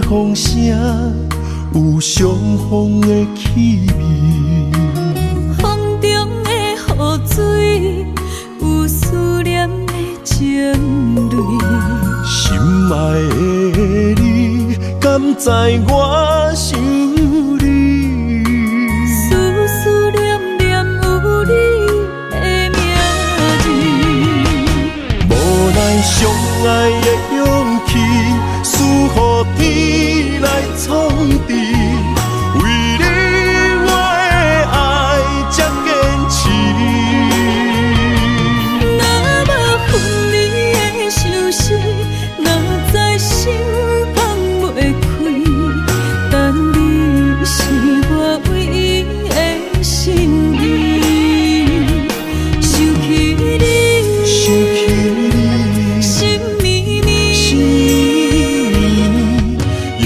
风声有相逢的气味，风中的雨水有思念的情泪。心爱的你，敢知我想你？思念念有你的名字，无奈相爱的勇气，赐予天来创治。为你我的爱才坚持。若无分离的相思，哪知心放袂开。但你是我唯一的心意，想起你，心绵绵，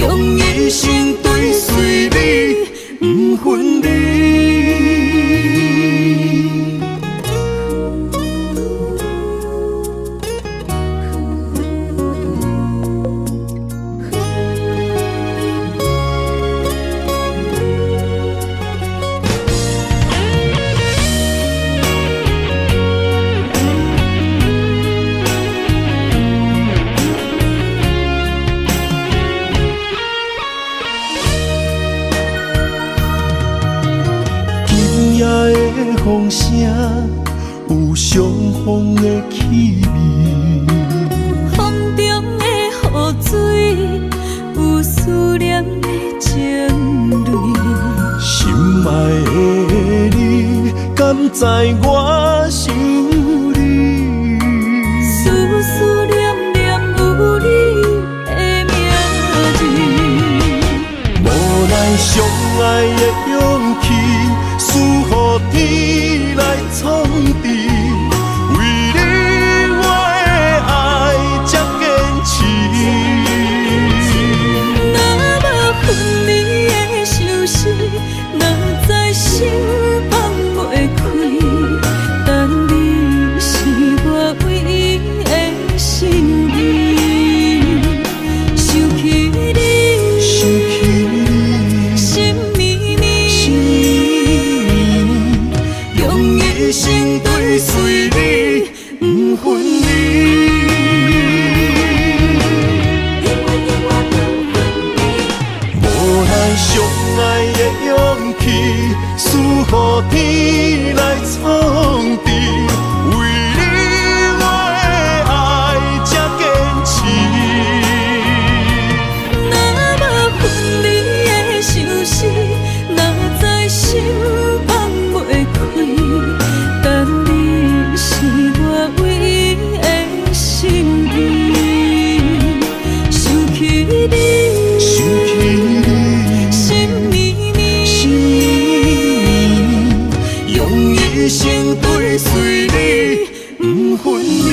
用一生追随你，不分离。风声有相逢的气味，风中的雨水有思念的情泪。心爱的你，敢知我想你？思念念有你的名字，无奈相爱的勇气，赐予天来创治。为你我的爱才坚持。若无分离的相思，哪知心放袂开。但你是我唯一的心意，想起你，心绵绵，用一生追随你，不分离。无奈相爱的勇气，赐予天来创治。为你我的爱才坚持。若无分离的相思，哪知心放袂开。但你是我唯一的心意，想起你，心绵绵，用一生追随你，不分离。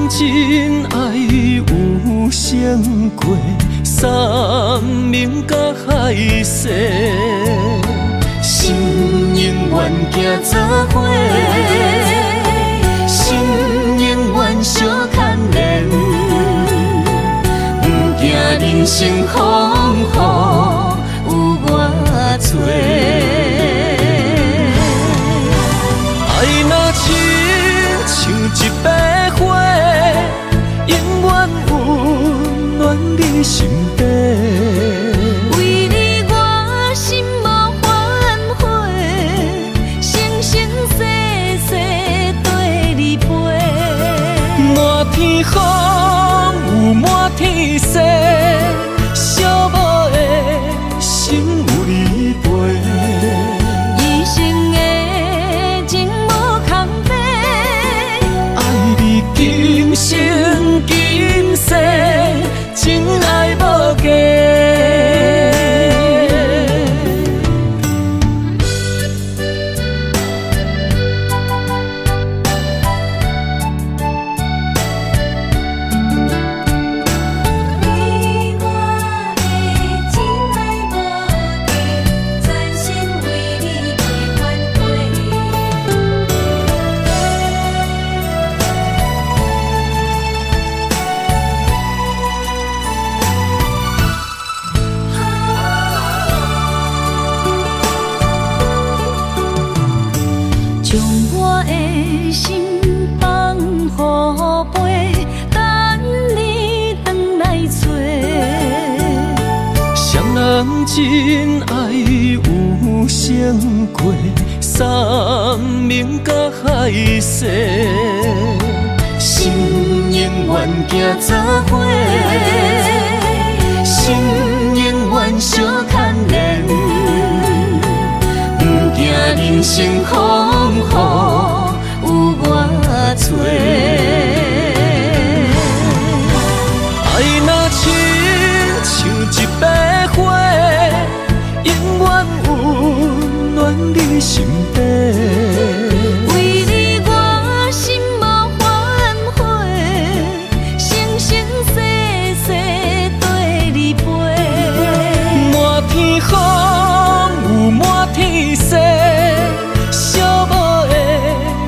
真爱有成过，山明甲海誓，心永远行做伙，心永远相牵连，不惊人生风雨有我做。爱若亲像一朵花，永远温暖你身边。为你我心无反悔，生生世世跟你陪。满天风有满天雪，寂寞的心有你陪。一生的情无空白，爱你今生今世，真爱无价。你我的真爱无价，全心为你陪伴过。将我的心放予飞，等你回来找。双人真爱有成过，山明甲海誓，心永远行做伙，心永远相牵连，不惊人生风雨有我做。爱若亲像一朵花，永远温暖你身边。为你我心无反悔，生生世世跟你陪。满天风有满天雪，寂寞的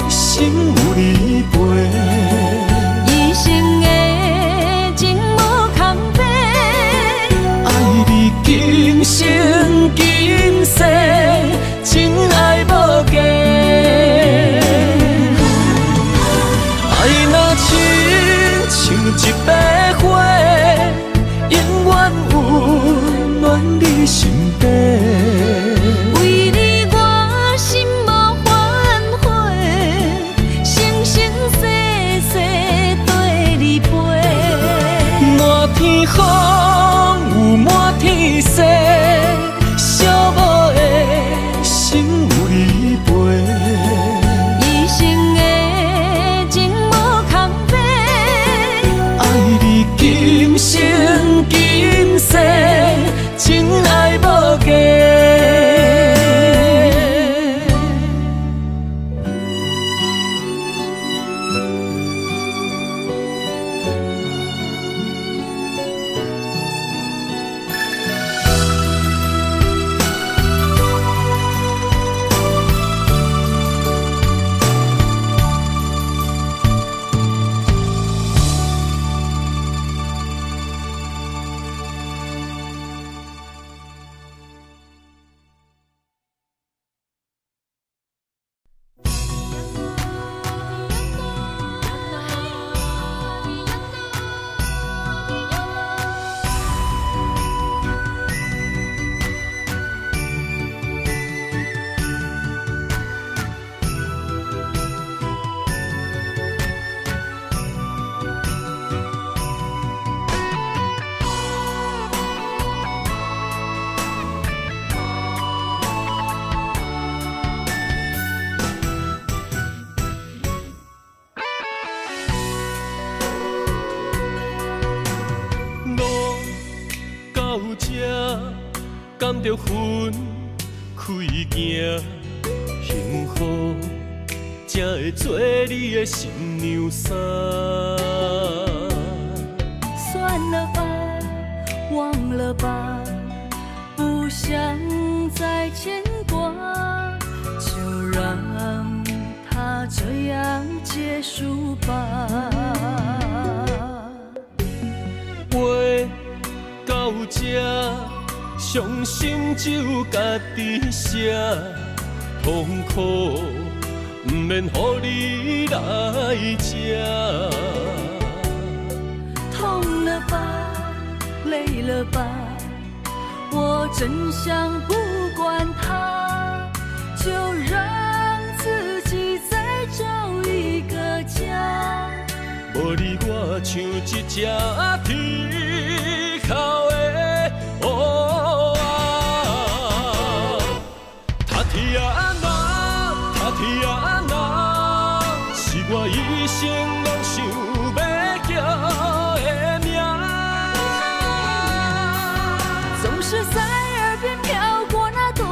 心有你陪。一生的情无空白，爱你今生今世，真爱无价。爱若亲像一朵花，永远温暖你身边。为你我心无反悔，生生世世跟你陪。满天风有满天雪，寂寞的心有你陪。一生的情无空白，爱你今生今世，真爱无价。甘着云开行，幸福才会做你的新娘衫。算了吧，忘了吧，不想再牵挂，就让它这样结束吧。话到这，伤心只有家己写，痛苦不免乎你来吃。痛了吧，累了吧，我真想不管它，就让自己再找一个家。无你我像一只啼哭的乌鸦，他啼啊那，他啼啊那，是我一生拢想要叫的名。总是在耳边飘过那短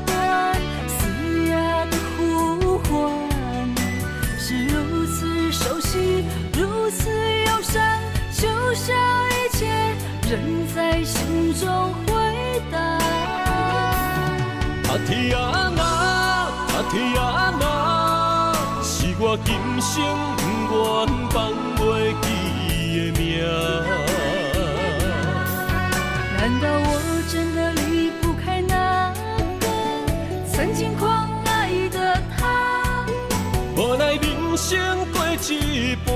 短嘶哑的呼唤，是如此熟悉，如此忧伤，就像一切仍在心中回荡。他啼啊那，他啼啊那，是我今生不愿放袂记的名。难道我真的离不开那个曾经狂爱的他？无奈人生过一半，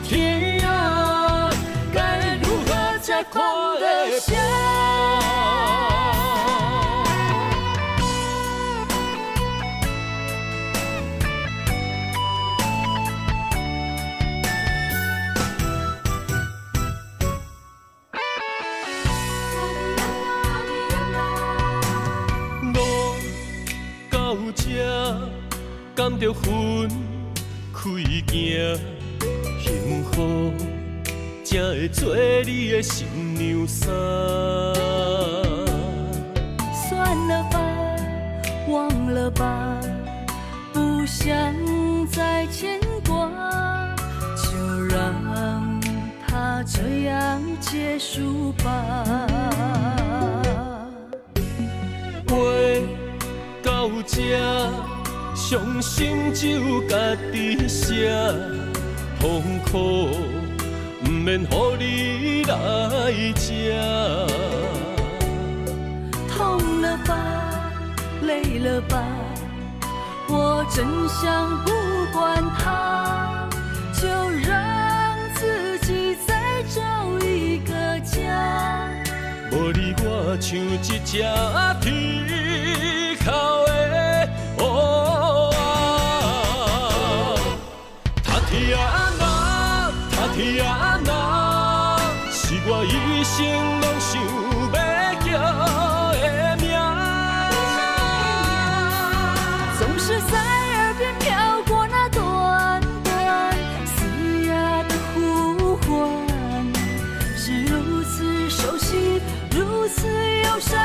天啊，该如何才看得下？到这，甘着分开行，幸福才会做你的新娘衫。算了吧，忘了吧，不想再牵挂，就让它这样结束吧。话到这，伤心只有家己写，痛苦不免乎你来吃。痛了吧，累了吧，我真想不管它，就让自己再找一个家。无你我像一只啼哭的乌鸦，他啼啊那，他啼啊那，是我一生拢想要叫的名。总是在耳边飘过那短短嘶哑的呼唤，是如此熟悉，如此忧伤，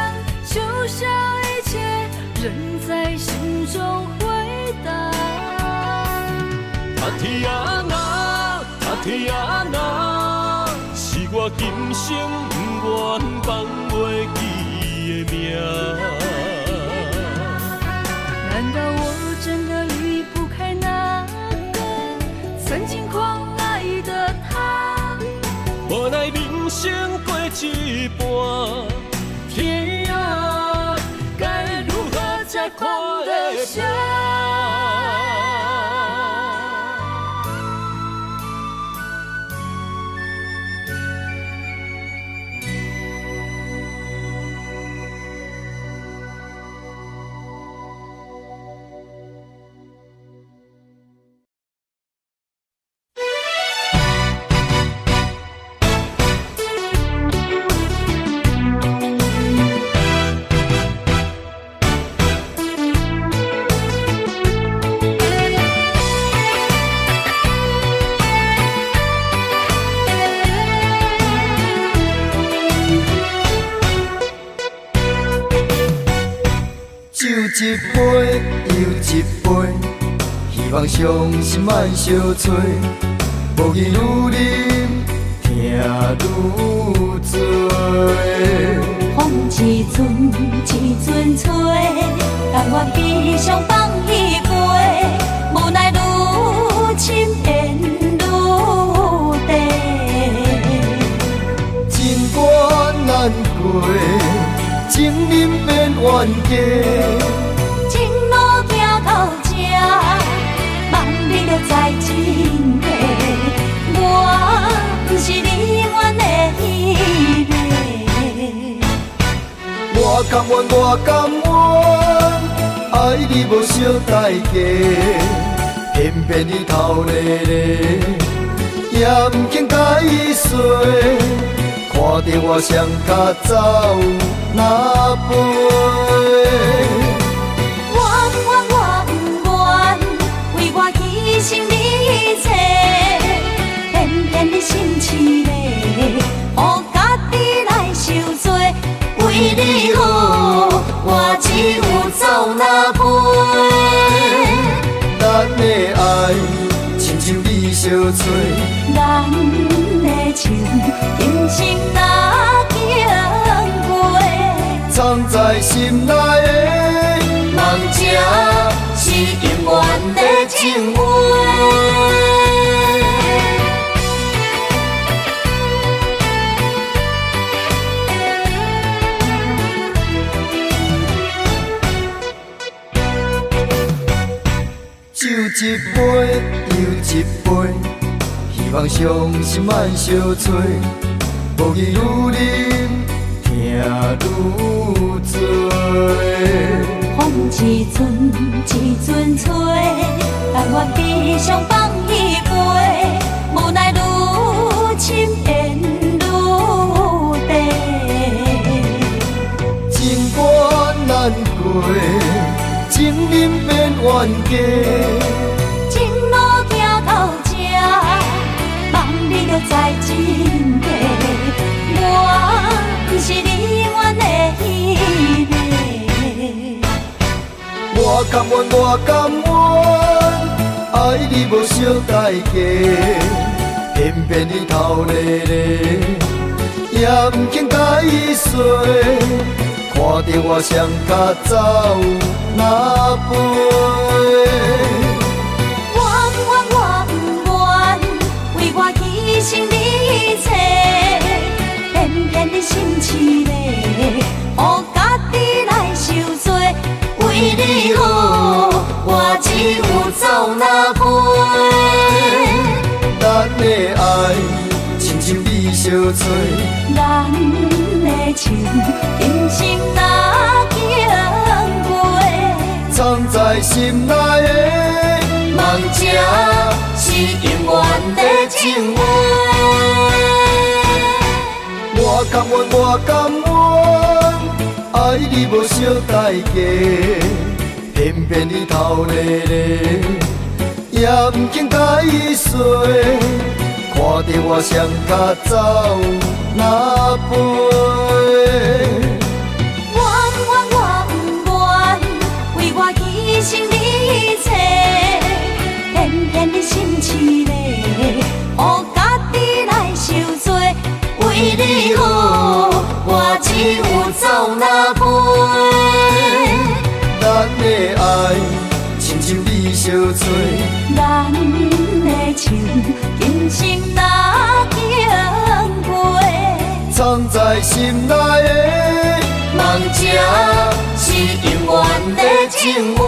就像一切仍在心中回荡。他啼啊那，他啼啊那，是我今生不愿放袂记的名。难道我真的离不开那个曾经狂爱的他？无奈人生过一半，天啊，该如何才看得下？酒一杯又一杯，望伤心莫相找，无义愈啉，痛愈多。风一阵一阵吹，但我悲伤放伊飞，无奈愈深缘愈低。情关难过，情人变冤家。情路行到这，望你着知真谛。我不是你愿的迄个。我甘愿，我甘愿，爱你无小代价，偏偏你头咧咧，也不肯解释。看着我双脚走哪飞？我不愿，为我牺牲你一切，偏偏你心痴咧，予家己来受罪。为你好，我只有走哪飞？咱的爱亲像你相吹，咱的情今生哪经过？藏在心内的梦这是永远的情话。酒一杯又一杯，希望伤心莫相找，无义愈啉，痛愈多。风一阵一阵吹，但我悲伤放伊飞，无奈愈深缘愈低。情关难过，情人变冤家。情路行到这，望你着知真谛。我不是你愿的迄个。我甘愿，我甘愿，爱你无小代价，偏偏你头咧咧，也不肯解释。看着我双脚走哪飞？我不愿，为我牺牲你一切，偏偏你心痴咧，予家己来受罪。为你好，我只有走哪飞？咱的爱亲像你相吹，咱的情今生哪经过？藏在心内的梦这是永远的情话。我甘愿，我甘愿，爱你无小代价，偏偏你头咧咧，也不肯解释。看着我双脚走哪飞？我不愿，为我牺牲你一切，偏偏你心痴咧，予家己来受罪。为你好，我只有走哪飞？咱的爱亲像你相吹，咱的情今生哪经过？藏在心内的梦这是永远的情话。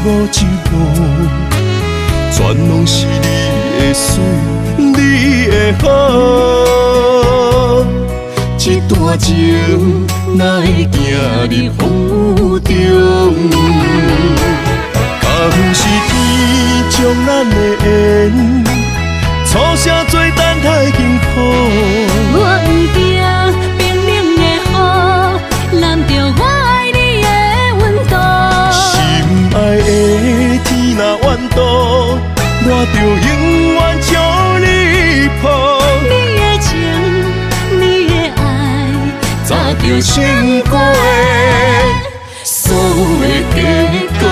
幕一幕，全拢是你的水，你的好。这段情哪会行入风雨中？敢不是天将咱的缘，初声做等待幸福。我不惊冰冷的雨，淋着我爱你的温度。心爱的天若怨妒，我就永远将你抱。你的情，你的爱，早就经过的所有的结果。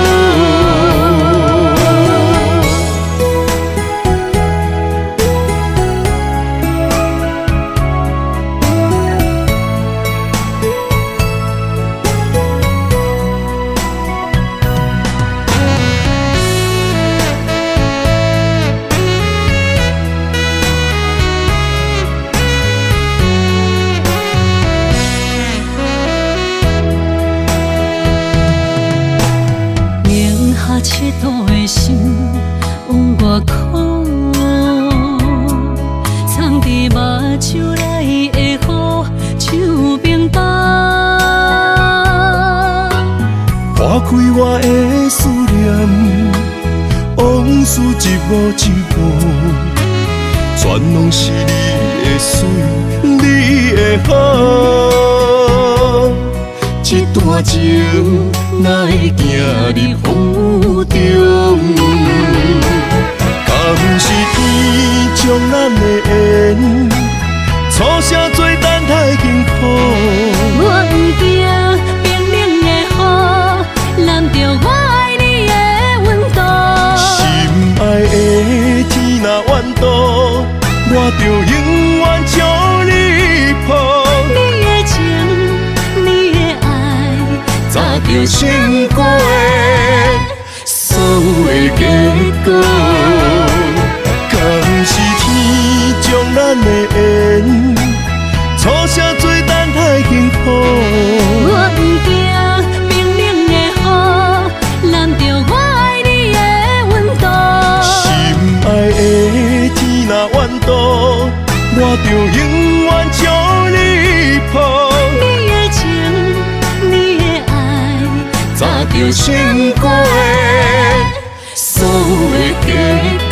赤道的心往外哭，藏伫目睭内的雨，像冰冻。划开我的思念，往事一幕一幕，全拢是你的水，你的好。这段情哪会行入风雨中？敢不是天将咱的缘，初声做等待幸福。我不惊冰冷的雨，淋着我爱你的温度。心爱的天若怨妒，我就永远将你抱。你的情，你的爱，早就经过的所有的结果。敢是天将咱的缘，初声做等待幸福。我不惊冰冷的雨，淋着我爱你的温度。心爱的天若怨妒，我就永远将你抱。你的情，你的爱，早就经过的所有的结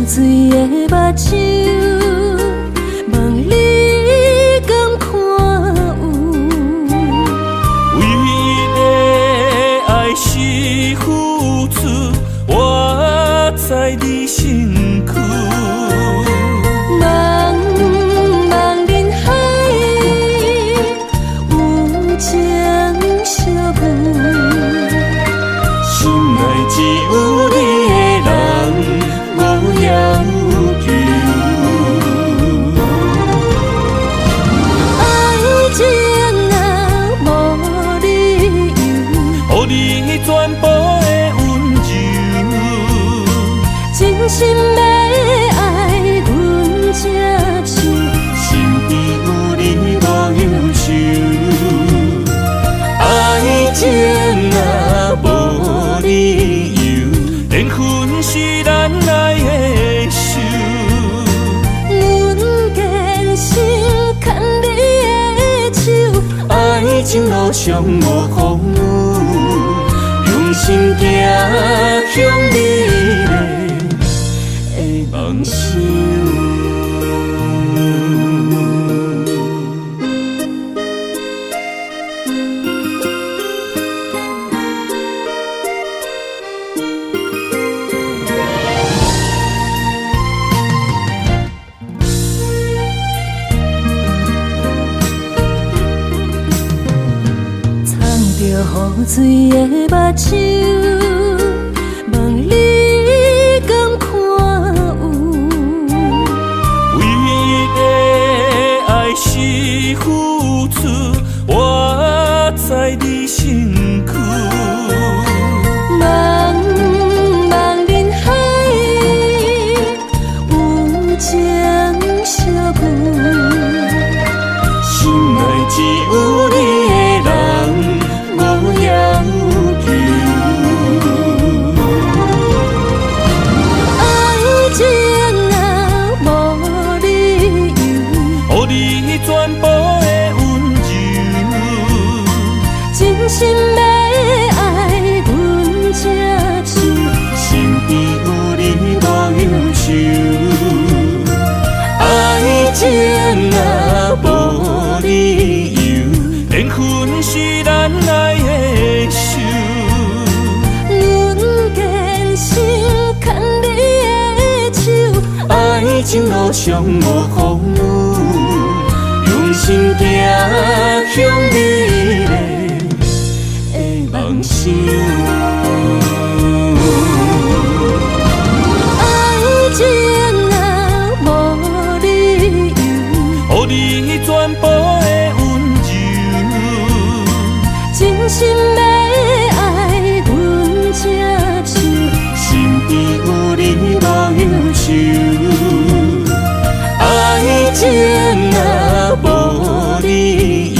水的目睭，问你敢看有？为你的爱是付出，我在你身躯。茫茫人海，有情相伴，心内只有你的人。要求爱情啊，无理由，予你全部的温柔，真心要爱阮才想，身边有你无忧愁。爱情啊，无理由，缘分是咱来的。爱情路上无心行向美丽的梦想。雨水的目睭，问你敢看有？为你的爱是付出，我在你身躯。茫茫人海，有情相眷，心内只有你的人。无要求，爱情啊无理由，予你全部的温柔，真心要爱阮才手，身边有你无忧愁，爱情啊无理由，缘分是咱爱的手。阮坚守牵你的手，爱情路上无风雨，用心行向美丽的梦想。爱情啊无理由，予你全部的温柔，真心要爱阮才手，身边有你无忧愁，爱情啊无理由，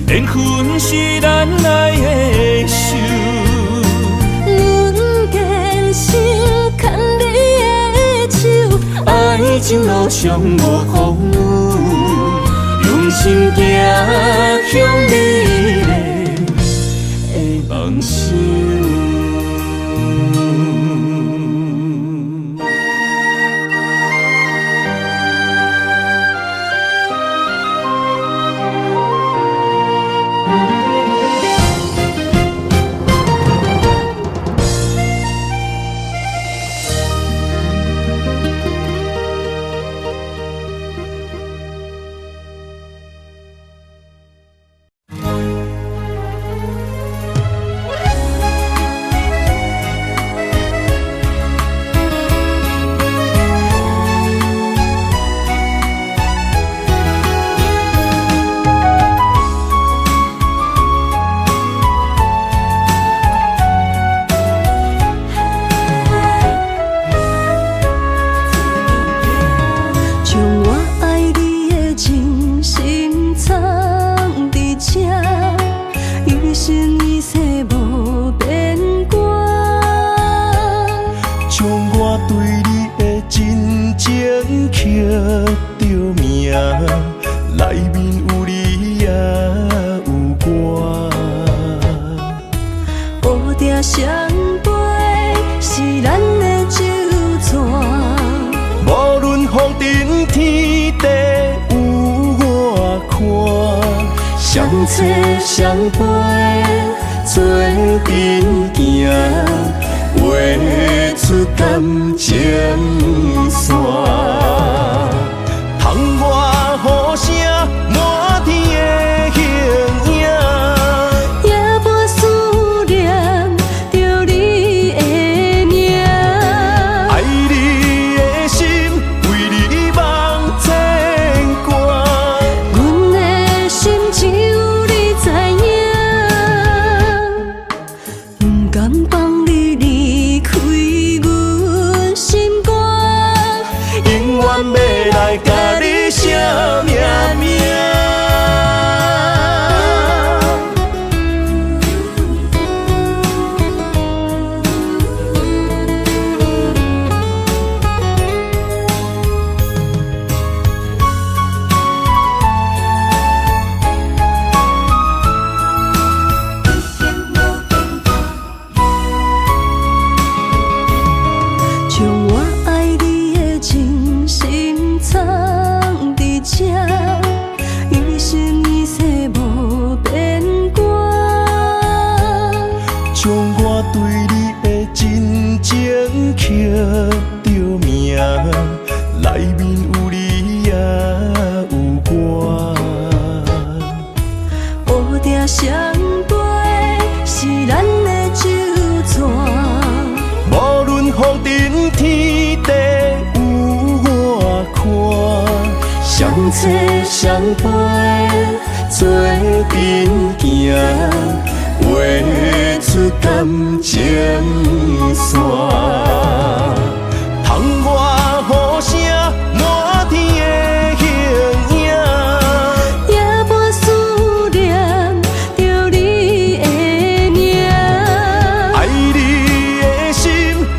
缘分是咱爱的手。阮坚守牵你的手，爱情路上无风雨，用心行向美丽的梦想。双杯是咱的酒泉，无论风尘天地有我看，相册相陪做阵行，画出感情线。窗外雨声满天的形影。夜半思念着你的名，爱你的心为你梦牵挂，阮的心只有你知影，不甘放你离开阮心肝。情刻着名，内面有你也有我。乌蝶双飞是咱的酒泉，无论风尘天地有我看，相切相陪做阵行，画出感情线。窗外雨声满天的形影，也无思念着你的名。爱你的心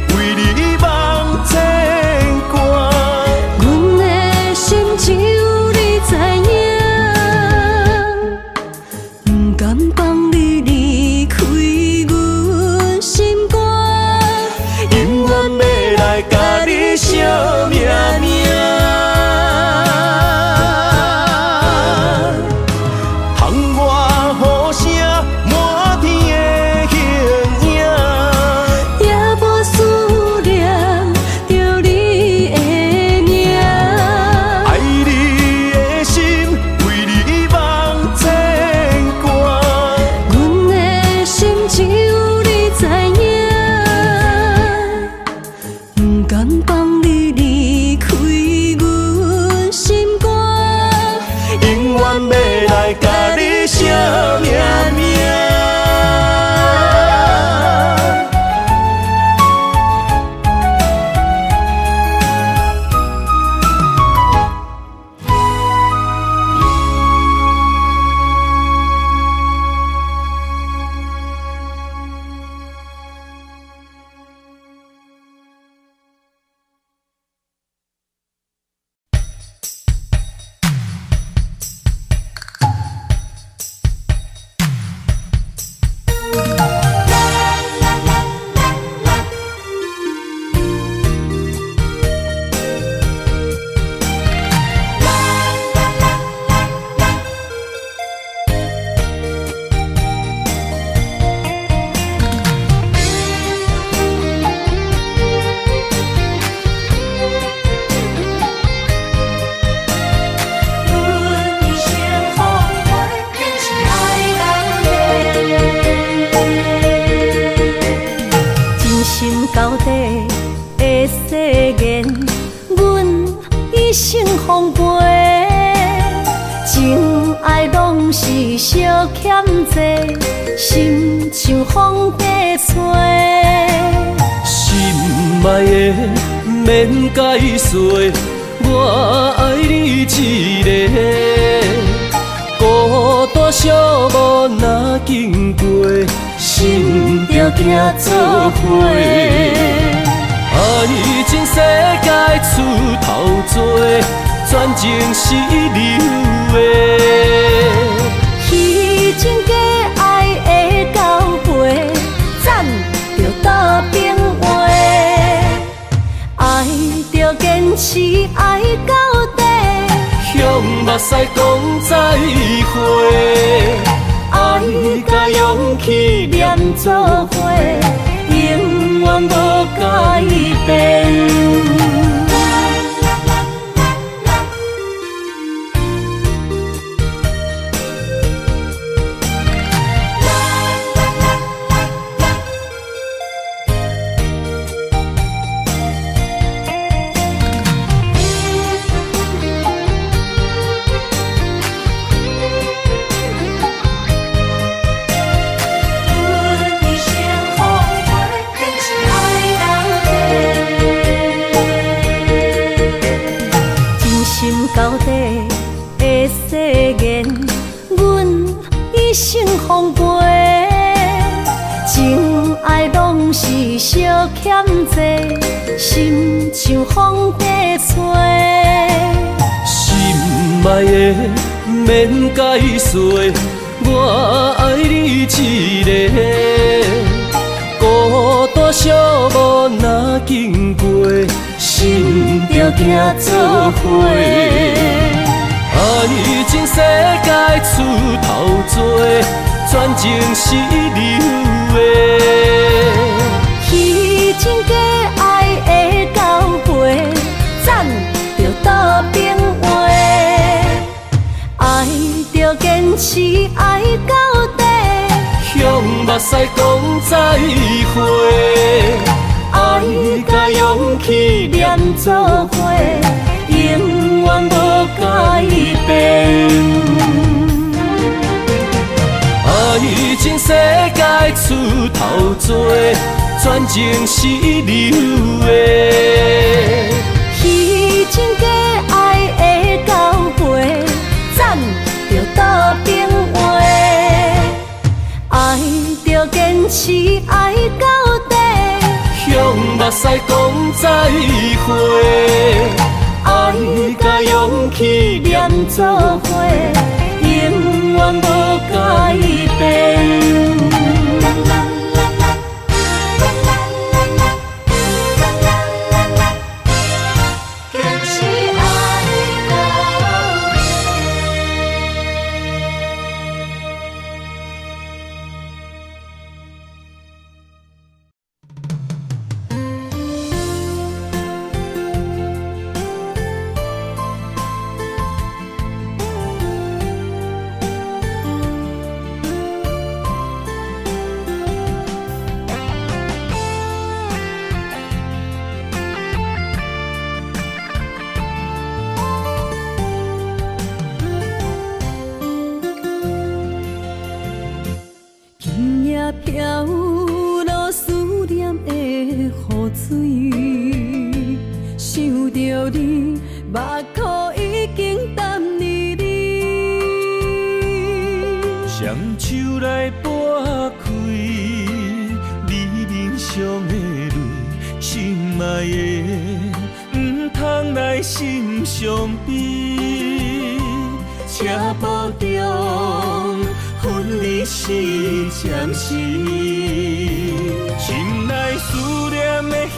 为你梦牵挂，阮的心只有你知影，不甘放你离开阮心肝，永远要来甲你相命命。窗外雨声满天的形影，也无思念着你的名。爱你的心为你梦牵挂，阮的心只有你知影，不甘放你离开阮心肝，永远要来甲你相命命。真心到底的誓言，阮一生奉陪。情爱拢是小欠债，心像风在吹。心爱的免解释，我爱你一个。孤单寂寞若经过，心着行做伙。爱情世界出头多，全情是流的。虚情假爱的交陪，赞着打变话。爱着坚持，爱到底。向目屎讲再会，爱甲勇气念做伙，永远无改变。到底的誓言，阮一生奉陪。情爱拢是小欠债，心像风在吹。心爱的免解释，我爱你一个。孤单寂寞若经过，心着行做伙。爱情世界出头多，全情是流的。虚情假是爱到底。向目屎讲再会，爱甲勇气连做伙，永远无改变。爱情世界出头多，全情是流的。虚情假爱的交陪，咱着倒平话。爱着坚持爱到底，向目屎讲再会，爱甲勇气连做伙，永远无改变。飘落思念的雨水，想着你，目眶已经淡离你。双手来拨开你面上的泪，心爱的，唔通来心伤悲，车步中。分离是暂时，心内思念的行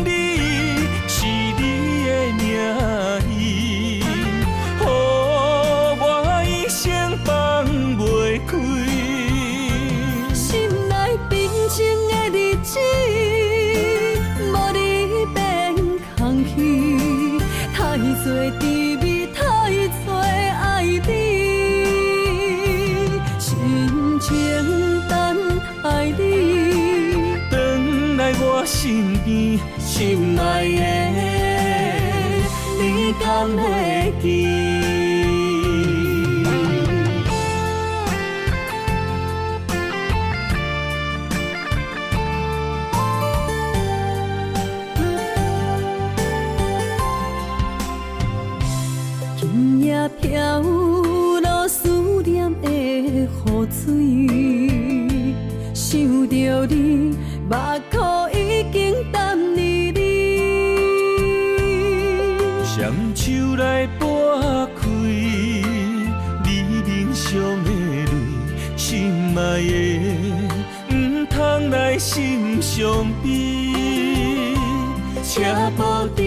李是你的名字，予我一生放袂开。心内平静的日子，无你变空虚，太多滋味，太多爱你。情等爱你，回来我身边，心爱的，你敢会记？今夜飘落思念的雨水，想着你，目眶已经淡离你。双手来拨开你面上的泪，心爱的，唔通来心伤悲，车步中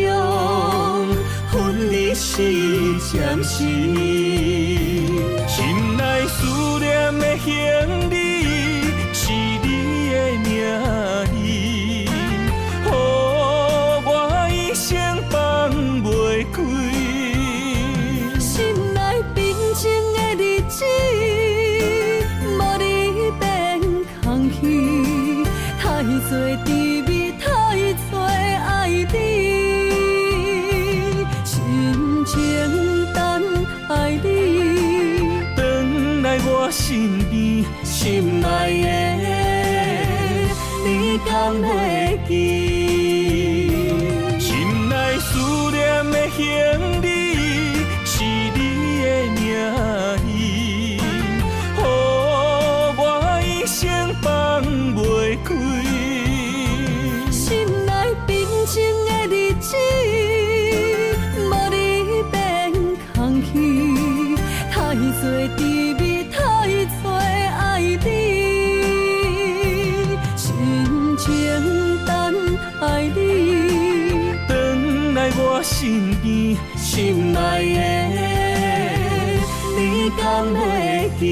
分离是暂时。心内思念的行李是你的名字，予我一生放袂开。心内平静的日子，无你变空虚，太多滋味，太多爱你。深情等爱你，回来我身边，心爱的，你敢会记？心内思念的行李是你的名字，予我一生放袂开。心内平静的日子，无你变空虚，太多滋味，太多爱你。深情等爱你，回来我身边，心爱的，你敢会记？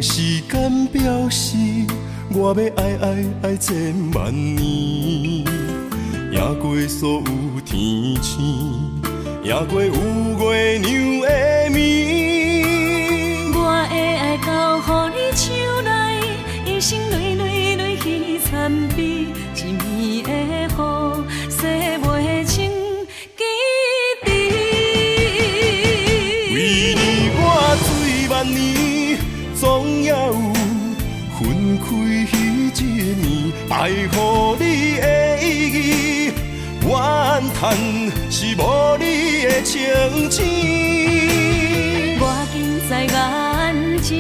时间表示，我要爱千万年，赢过所有天星，赢过有月娘的面。我的爱交予你手内，一生泪泪泪去参比，一暝的雨，洗袂清记忆。为你我醉万年，总也有分开彼一年。爱予你的意义，怨叹是无你的情痴。我近在眼前，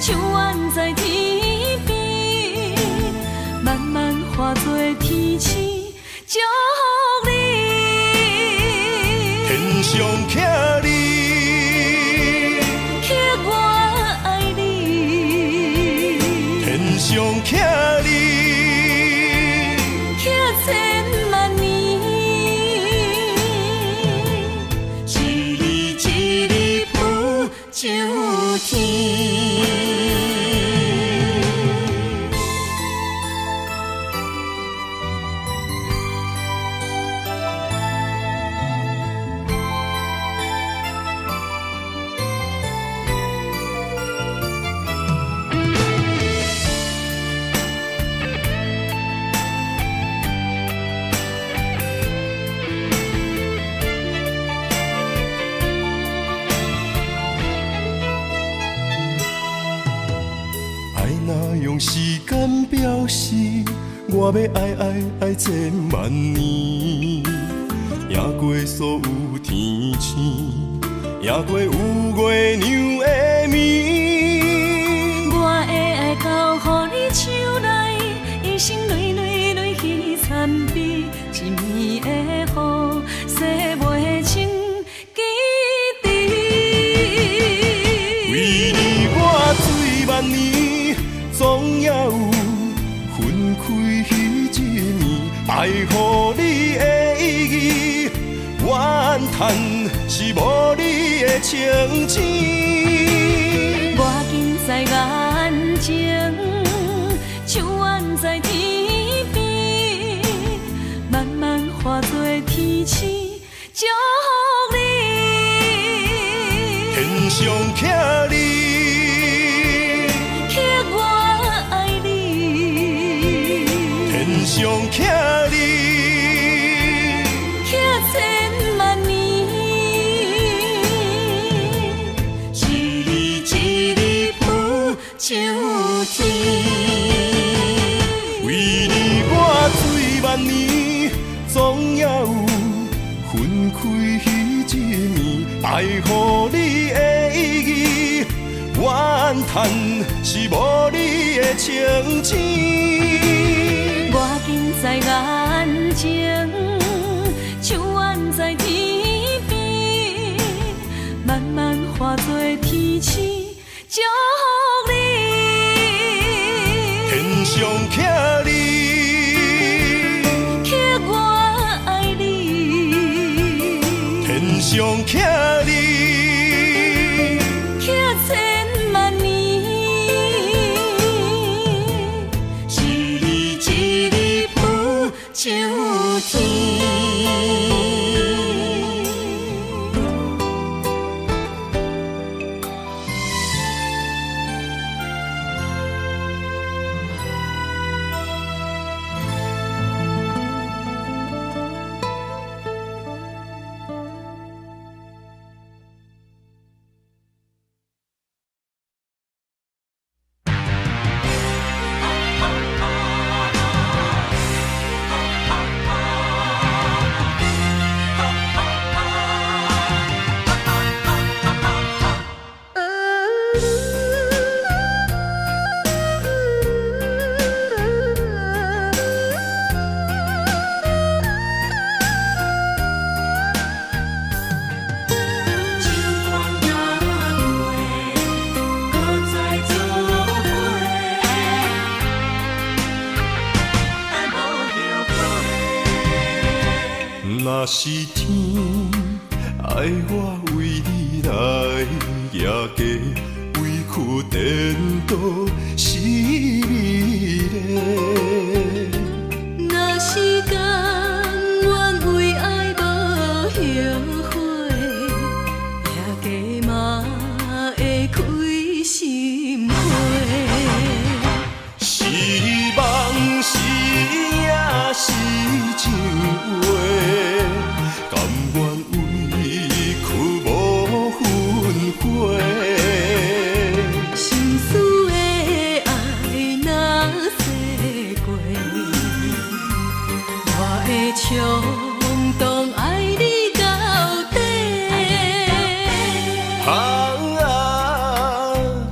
手挽在天边，慢慢化作天星，祝福你。天上徛你，刻我爱你，天上徛你，刻千万年，一日一日浮上天。爱若用时间表示，我要爱千万年，赢过所有天星，赢过有月娘的面。我的爱交予你手内，一生泪泪泪去参比，一暝的雨，洗袂清记忆。为你我醉万年，总也有分开彼一年。爱予你的意义，怨叹是无你的情痴。我近在眼前，手挽在天边，慢慢化作天星，祝福你。天上徛你，刻我爱你，天上徛你，刻千万年，一日一日浮上天。为你我醉万年，总也有分开彼一年。爱予你的意义，怨叹是无你的情痴。我近在眼前，手挽在天边，慢慢化作天星，祝福你。天上徛你，刻我爱你，天上徛你，刻千万年，一日一日浮上天。若是天爱我为你来夜家，为去颠倒是美丽。若时间愿为爱无后悔，也加嘛会开心花。是梦是也是情话，甘愿为去无分花。心思的爱若逝过，我会冲动爱你到底。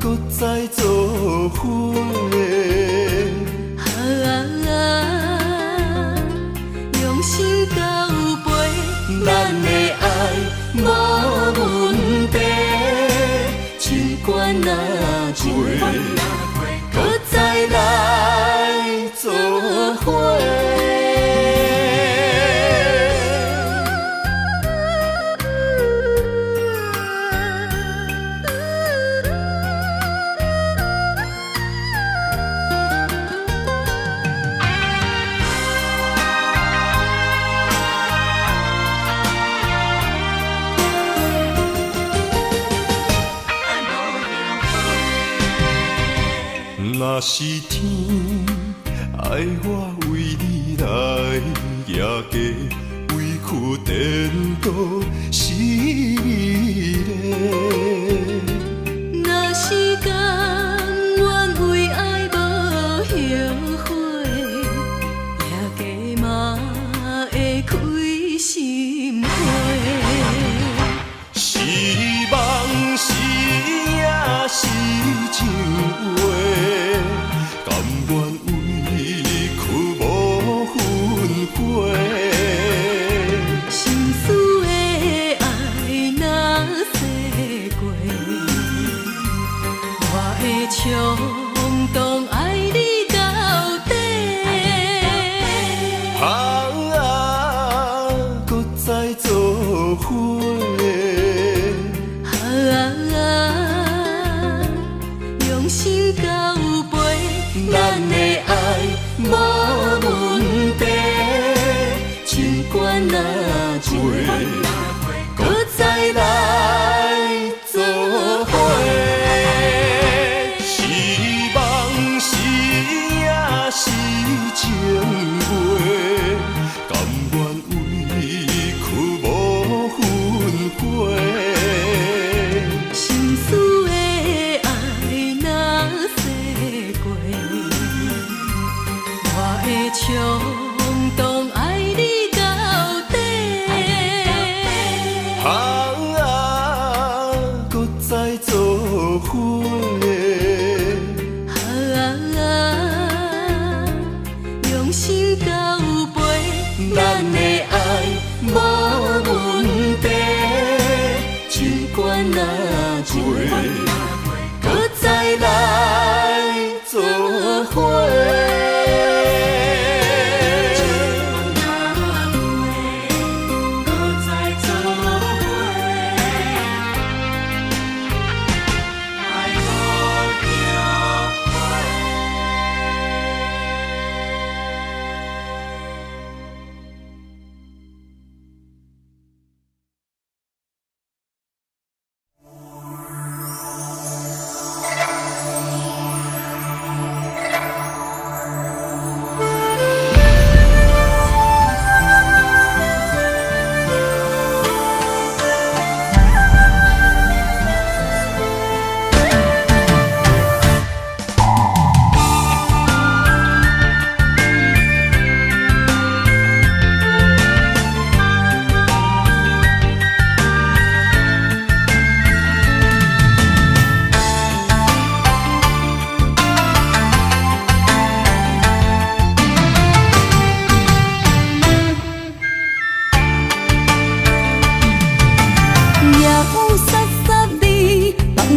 搁再做伙。用心交陪，咱的爱无问题，尽管哪过，搁再来做伙。若是天爱我为你来也加委屈颠倒是美丽。若时间愿为爱无后悔，也加嘛会开心花。是梦是也是情话，甘愿为去无分花。心思的爱若逝过，我会冲动爱你到底。搁再做伙。用心交陪，咱的爱无问题，尽管哪过，搁再来做伙。是梦是也是情话，甘愿为去无分花。心思的爱若逝过，我会冲动爱你到底。搁再做伙。用心交陪，咱的爱无问题，尽管哪过，搁再来做伙。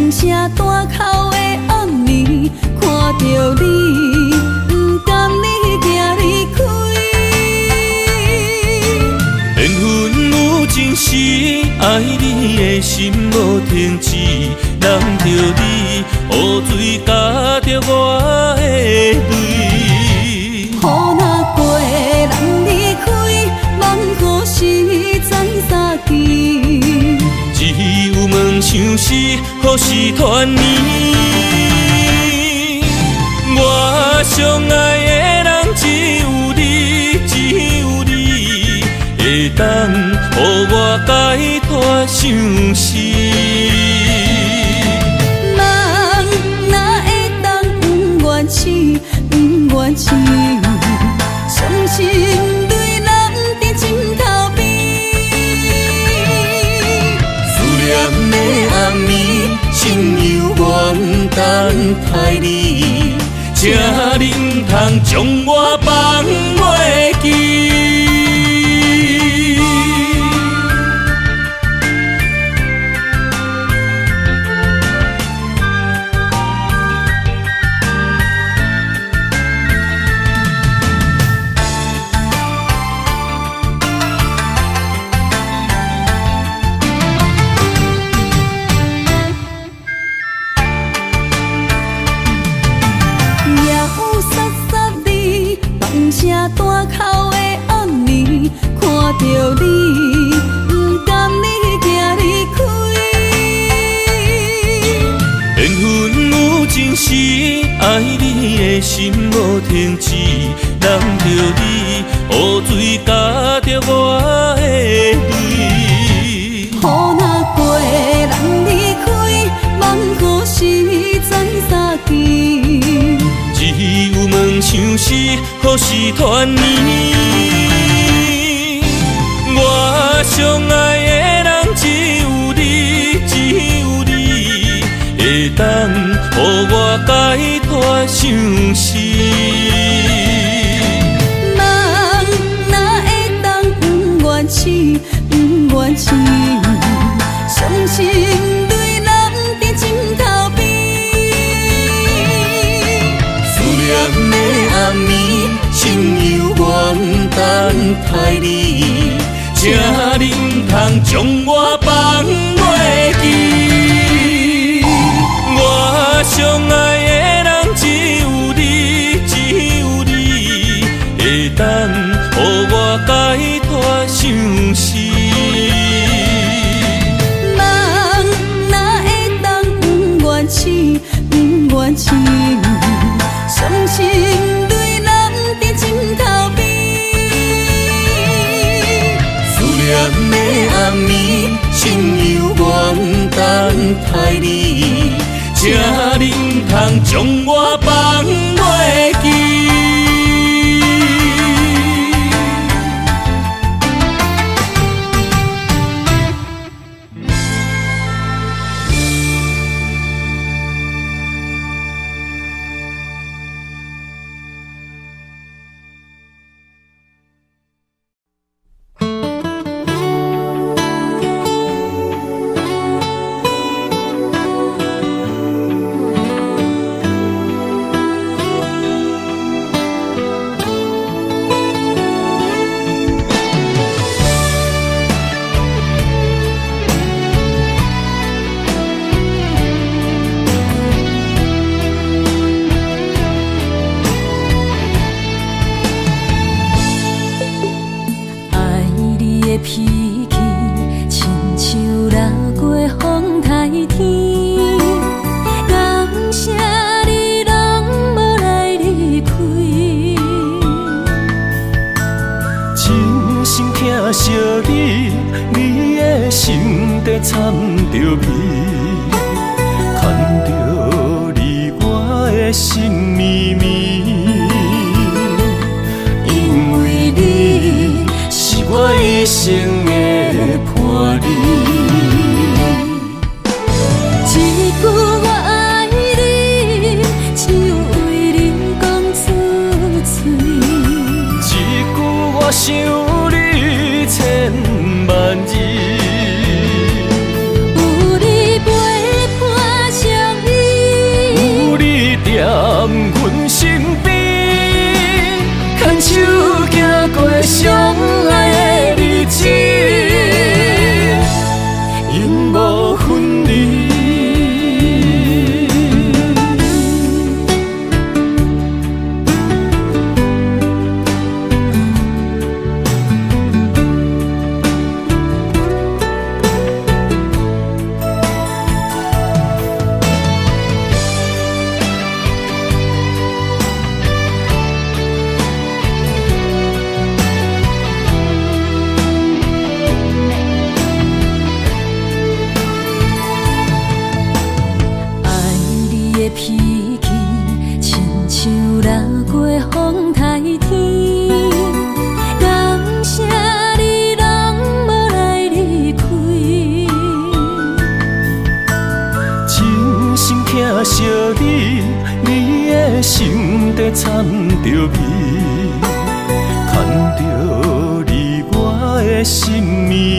声大口的暗暝，看着你，不甘你行离开。缘分有情时，爱你的心无停止，人着你，雨水加着我的泪。雨若过，人离开，望何时再相见？只有问相思，何时团圆？我相爱的人只有你，只有你，会当予我解脱相思。人哪会当不愿痴，不愿痴？伤心对人在枕头边。思念的暗暝，心犹原等待你，请恁通将我放袂记。声大口的暗暝，看着你，不甘你行离开。缘分有情时，爱你的心无停止。人着你，雨水加着我的泪。雨若过，人离开，望何时再相见？只有问相思，何时团圆？我相爱的人只有你，只有你，会当予我解脱相思。人哪会当不愿痴，不愿痴？伤心对人在枕头边。思念的暗暝，心犹原等待你，请恁通将我放袂记。我相爱的人只有你，只有你，会当予我解脱相思。人哪会当不愿痴，不愿痴？伤心对人在枕头边。思念的暗暝，心犹原等待你，请恁通将我放袂记。脾气亲像拉过风台天，感谢你拢无来离开，真心疼惜你，你的心底掺着味，牵着你我的心绵绵，因为你是我一生的伴侣。一句我爱你，只有为你讲出嘴。一句我想你千万字，有你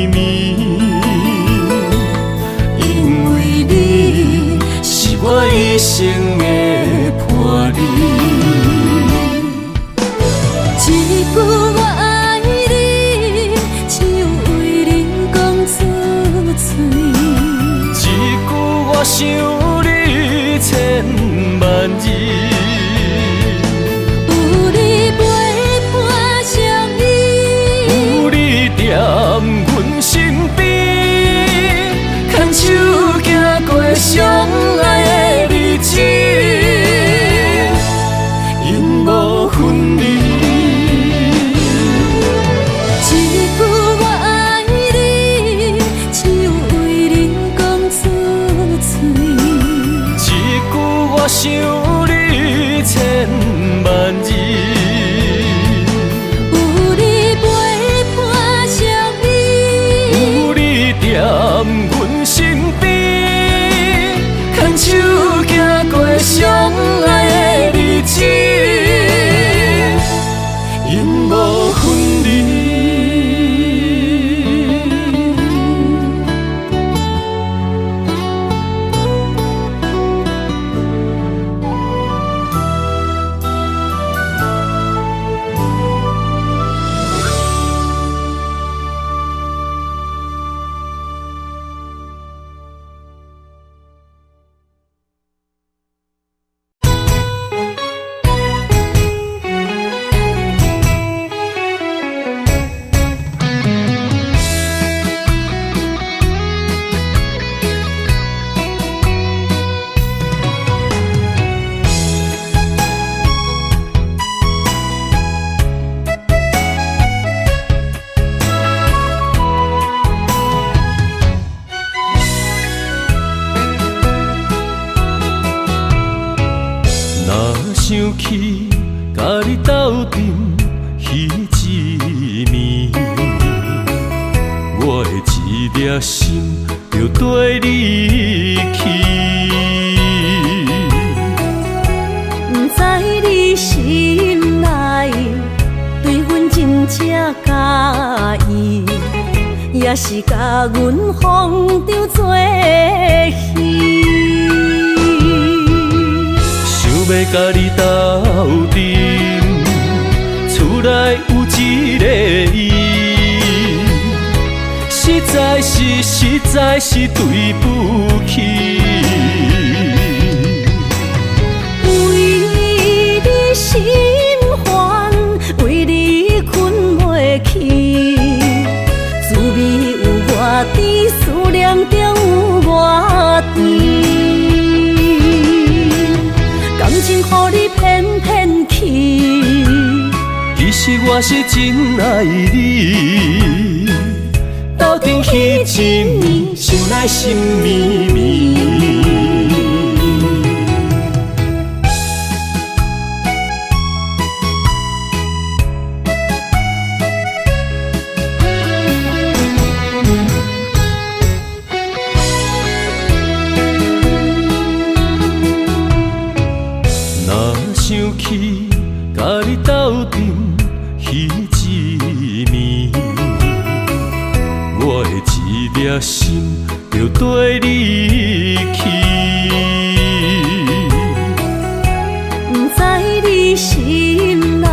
绵绵，因为你是我一生的伴侣。一句我爱你，只有为你讲出嘴。一句我想你千万字。有你陪伴相依，有你踮阮身边，牵手行过相爱的日子，永无分离。一句我爱你，只有为你讲出嘴。一句我想你千万字。有你陪伴相依，有你踮阮身边，牵手行过相爱的日子，永无分离。想起甲你斗阵彼一暝，我的一粒心就跟你去。不知你心内对阮真正介意，也是甲阮放着做戏。想要甲你斗阵，厝内有一个伊，实在是对不起。为你心烦，为你困袂去，滋味有偌甜，思念中有偌甜。感情予你骗骗去，其实我是真爱你，斗阵彼一暝，想来心绵绵。想起甲你斗阵彼一暝，我的一粒心就跟你去。不知你心内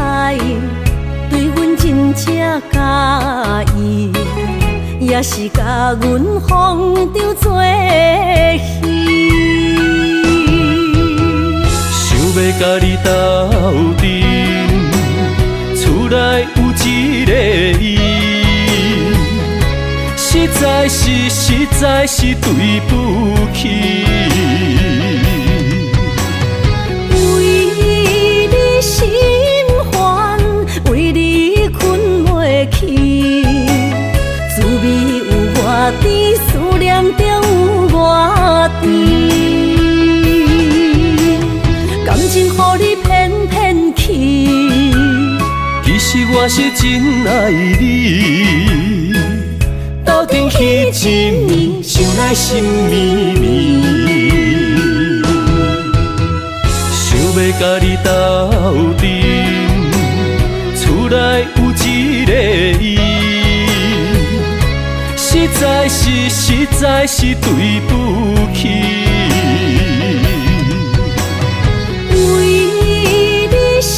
对阮真正介意，也是甲阮放着做戏。要甲你斗阵，厝内有一个伊，实在是对不起。为你心烦，为你困袂去，滋味有偌甜，思念中有偌甜。感情予你骗骗去，其实我是真爱你，斗阵彼一暝，想来心绵绵。想要甲你斗阵，厝内有一个伊，实在是对不起。为你心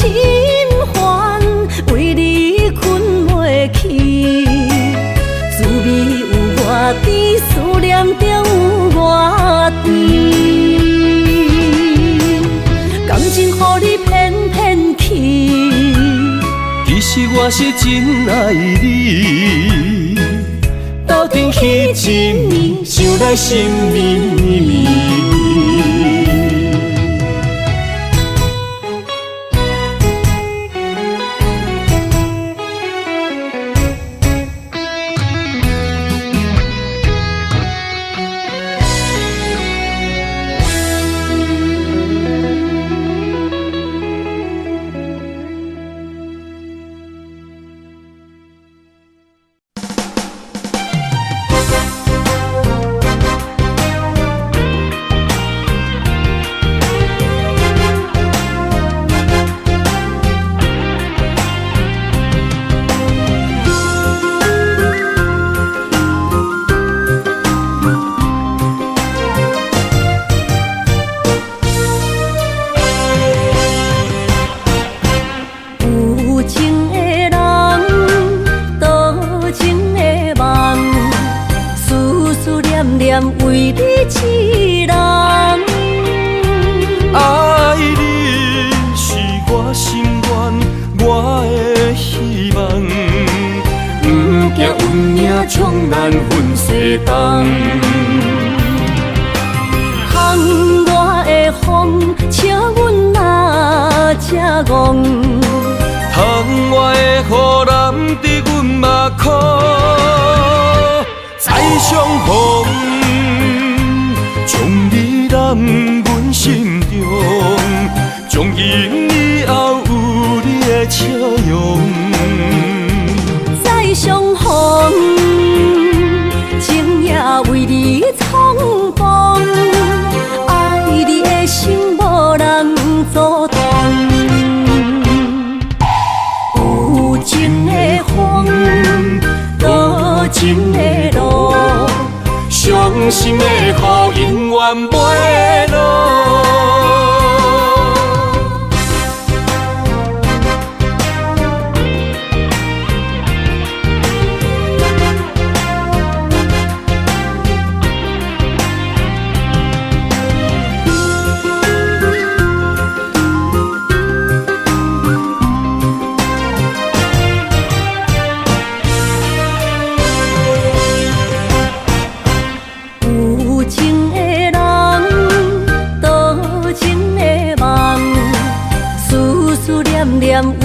烦，为你困袂去，滋味有偌甜，思念就有偌甜。感情予你骗骗去，其实我是真爱你，斗阵彼一暝，想来心绵绵。为你痴人，爱你是我心愿，我的希望。不惊运命冲咱分世东，窗外的风笑阮哪这戆，窗外的雨淋伫阮目眶，再相逢。将你揽阮心中，从今以后有你的笑容。再相逢，情也为你冲动，爱你的心无人阻挡。有情的风，多情的路。伤心的雨永远袂落。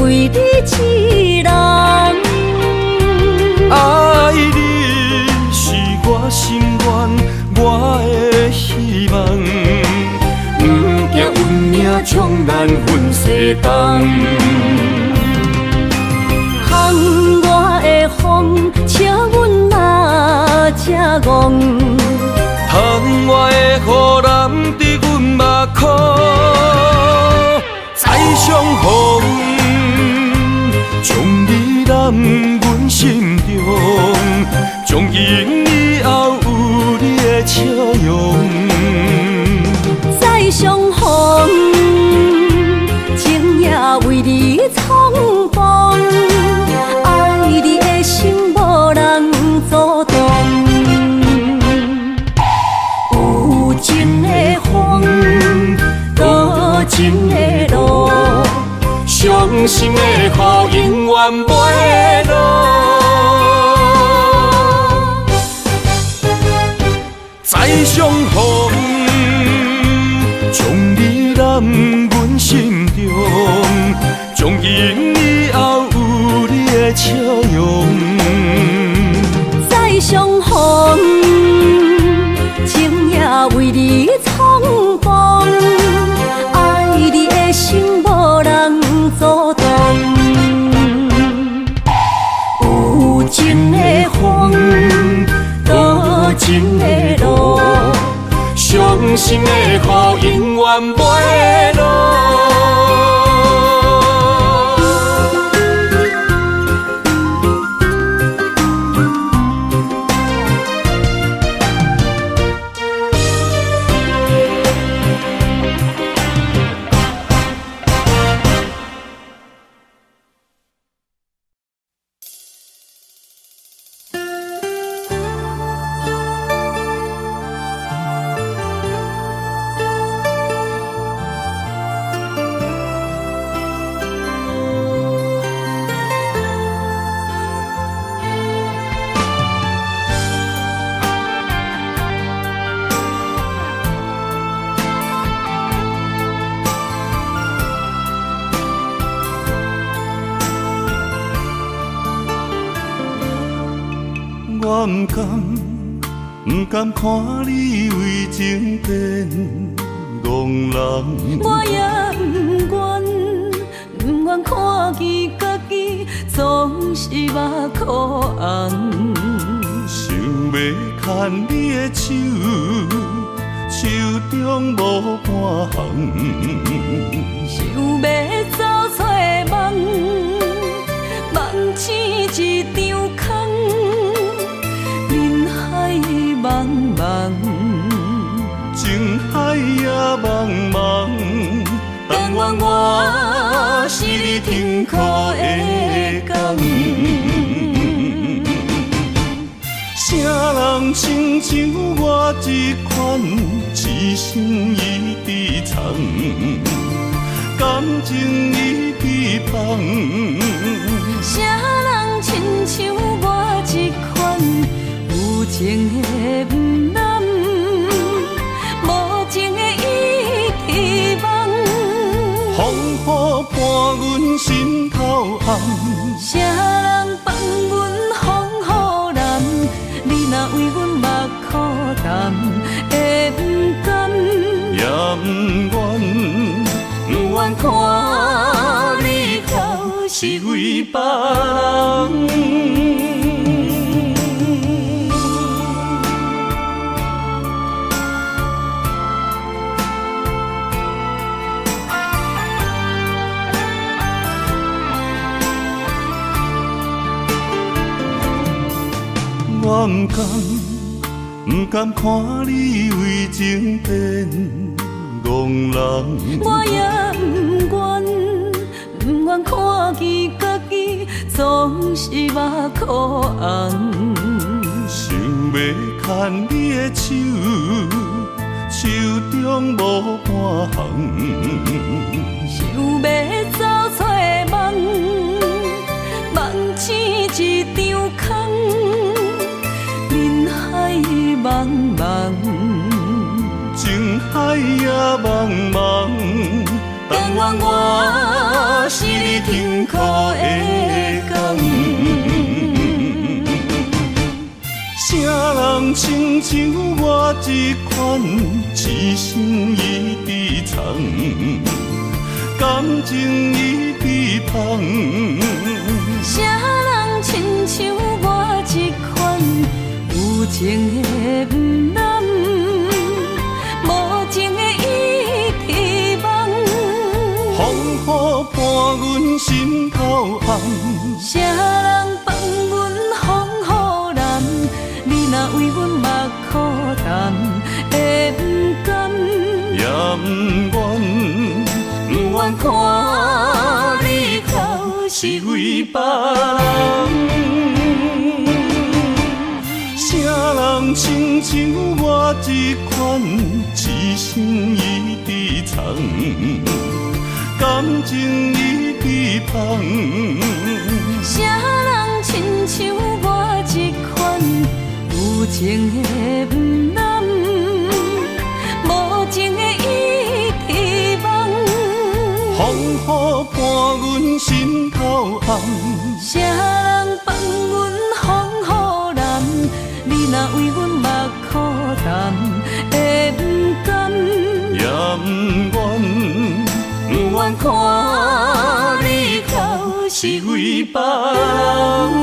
为你痴人，爱你是我心愿，我的希望。不惊运命冲咱分世东，窗外的风笑阮哪这戆，窗外的雨淋伫阮目眶，再相逢。将你揽阮心中，从今以后有你的笑容。再相逢，情也为你冲动，爱你的心无人阻挡。有情的风，多情的路。伤心的雨永远袂落，再相逢，将你揽阮心中，从今以后有你的笑容。再相逢，情也为你冲动，爱你的心无人阻挡。有情的风，多情的路，伤心的雨永远袂落。不甘看你为情变憨人。我也不愿看见家己总是目眶红。想要牵你的手，手中无半项。想要走出梦，梦醒一场空。人海茫茫，情海也茫茫，但愿我是你停靠的港。啥人亲像我这款痴心已被藏，感情已被放。啥人亲像我这款有情的不甘，无情的已遗忘。风雨伴阮心头红，啥人放阮风雨染？你若为阮目眶淡，会不甘？也不愿，不愿看你哭是为别人。我不甘看你为情变憨人。我也不愿看见家己总是目眶红。想要牵你的手，手中无半项。想要走出梦，梦醒一场空。人海茫茫，情海也茫茫，但愿我是你停靠的港。啥人亲像我这款痴心已被藏，感情已被放。啥人亲像我这款有情的不甘，无情的已遗忘。风雨伴阮心头红，啥人放阮风雨染？你若为阮目眶淡，会不甘？也不愿，不愿看你哭是为别人。啥人亲像我这款痴心已被藏，感情已被放。啥人亲像我这款有情的不甘，无情的已遗忘。风雨伴阮心头红，啥人放阮风雨染？你若为阮目眶淡，会不甘？也不愿，不愿看你哭是为别人。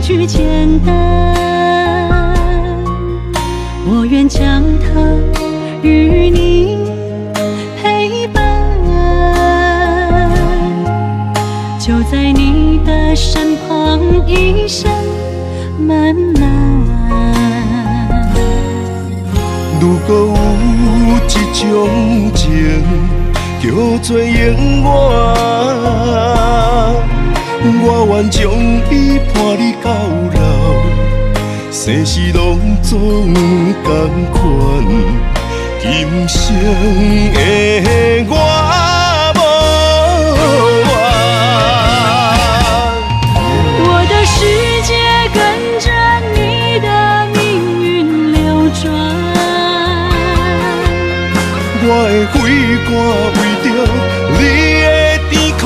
句简单，我愿将它与你陪伴，就在你的身旁，一生漫漫。如果有一种情叫做永远，我愿将伊伴你到老，生死拢总同款。今生的我无怨。我的世界跟着你的命运流转，我的血汗为着你的甜苦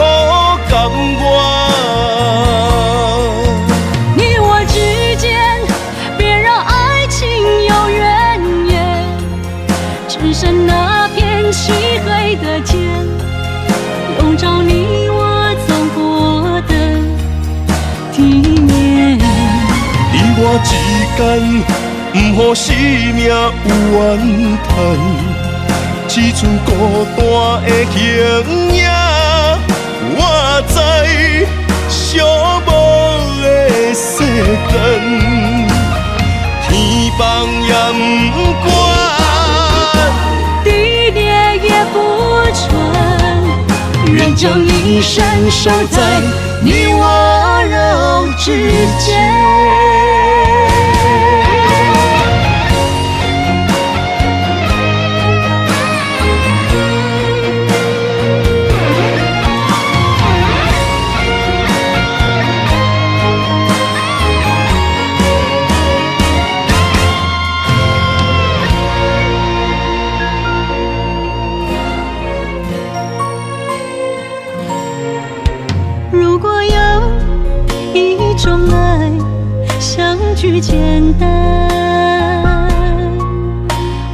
甘愿。你我之间别让爱情有怨言，只剩那片漆黑的天，笼罩你我走过的地面。你我之间，不予生命有怨叹，只剩孤单的形影。我知寂寞的世间，天崩也不管，地裂也不穿，愿将一生守在你我肉之间。如果有一种爱相聚简单，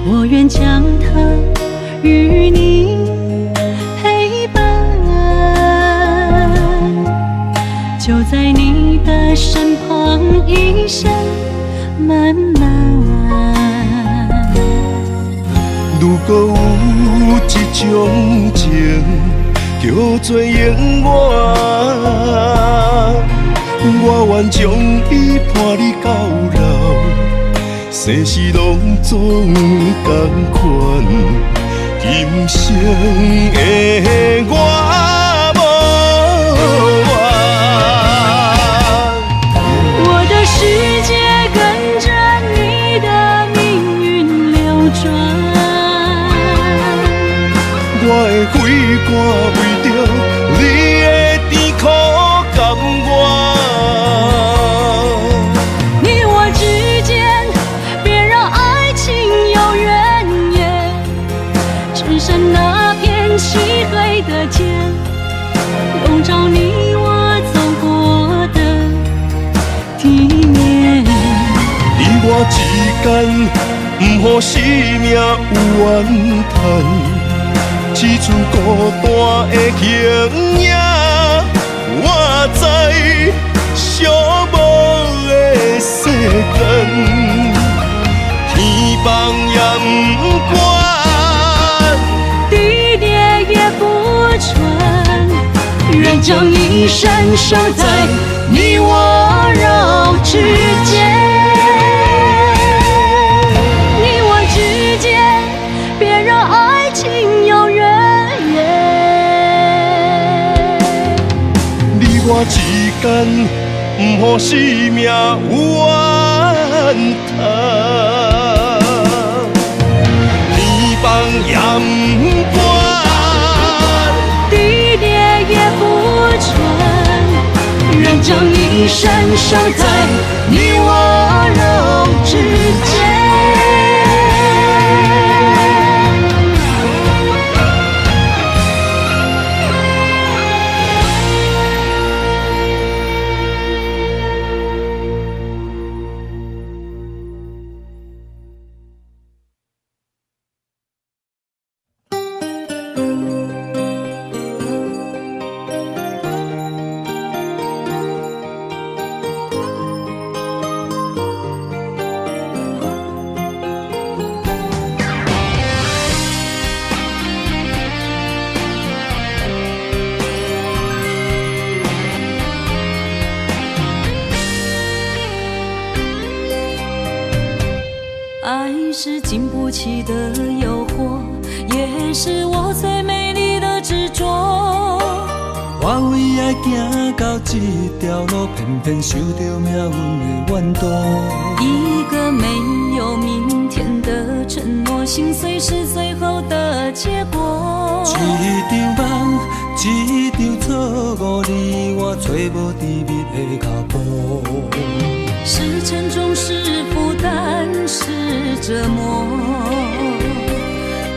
我愿将它与你陪伴，就在你的身旁，一生漫漫。如果有一种情叫做永远，我愿将伊伴你到老，生死拢总同款。今生的我无怨。我的世界跟着你的命运流转，我的血汗为着你的甜苦甘愿。你我之间别让爱情有怨言，只剩那片漆黑的天，笼罩你我走过的地面。你我之间，不予生命有怨叹，只剩孤单的形影。我知寂寞的世间，天崩也不管，地裂也不穿，愿将一生守在你我肉之间。你我之间别让爱情有怨言，你我之间，不予生命有怨叹，天崩也不管，地裂也不穿，愿将一生守在你我肉之间。是我最美丽的执着。我为爱行到这条路，偏偏受到命运的怨妒。一个没有明天的承诺，心碎是最后的结果。一场梦，一场错误，你我找无甜蜜的脚步。是沉重，是负担，是折磨，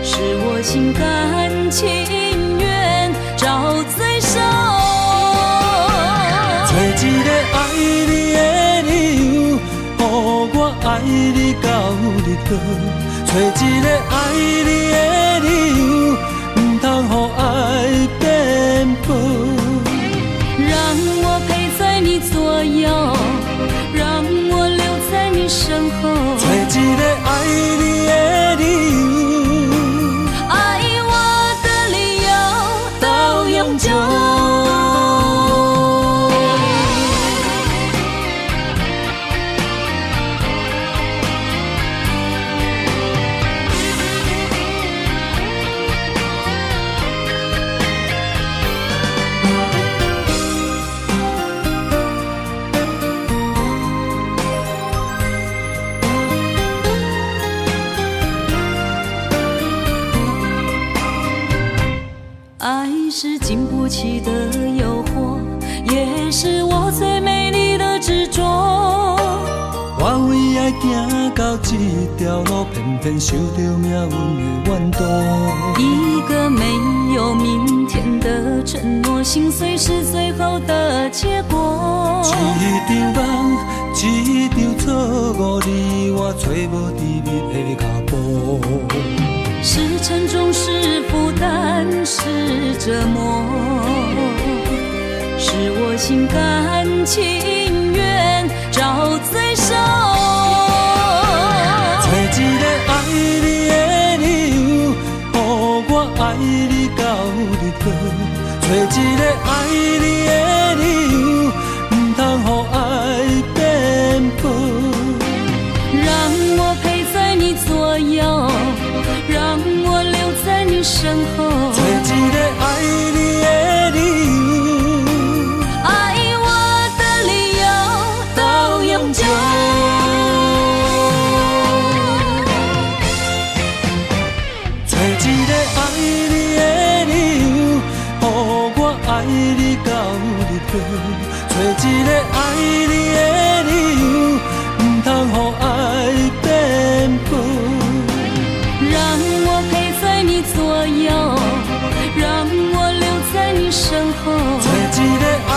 是我心甘情愿找罪受。找一个爱你的理由，予我爱你到日落。找一个爱你的理由，不通予爱颠簸。让我陪在你左右，让我留在你身后。找一个爱你的理由，爱我的理由到永久。爱是经不起的诱惑，也是我最美丽的执着。我为爱行到这条路，偏偏受到命运的怨妒。一个没有明天的承诺，心碎是最后的结果。一场梦，一场错误，你我找无甜蜜的脚步。是沉重，是负担，是折磨，是我心甘情愿找罪受。找一个爱你的理由，予我爱你到日落。找一个爱你的理由，不通予爱颠簸。让我陪在你左右，让我留在你身后。找一个爱你的理由，爱我的理由到永久。找一个爱你的理由，予我爱你到日落。找一个爱你的理由，不通予爱颠簸。让我陪在你左右，让我留在你身后。找一个爱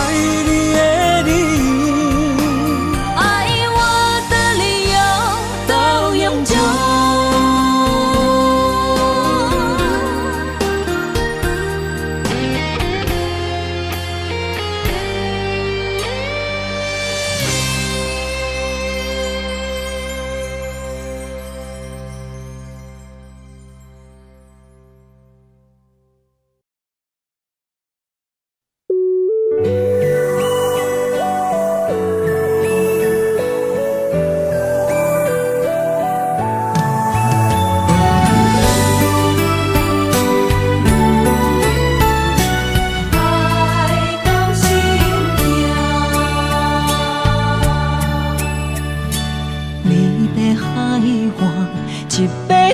你的理由，爱我的理由到永久。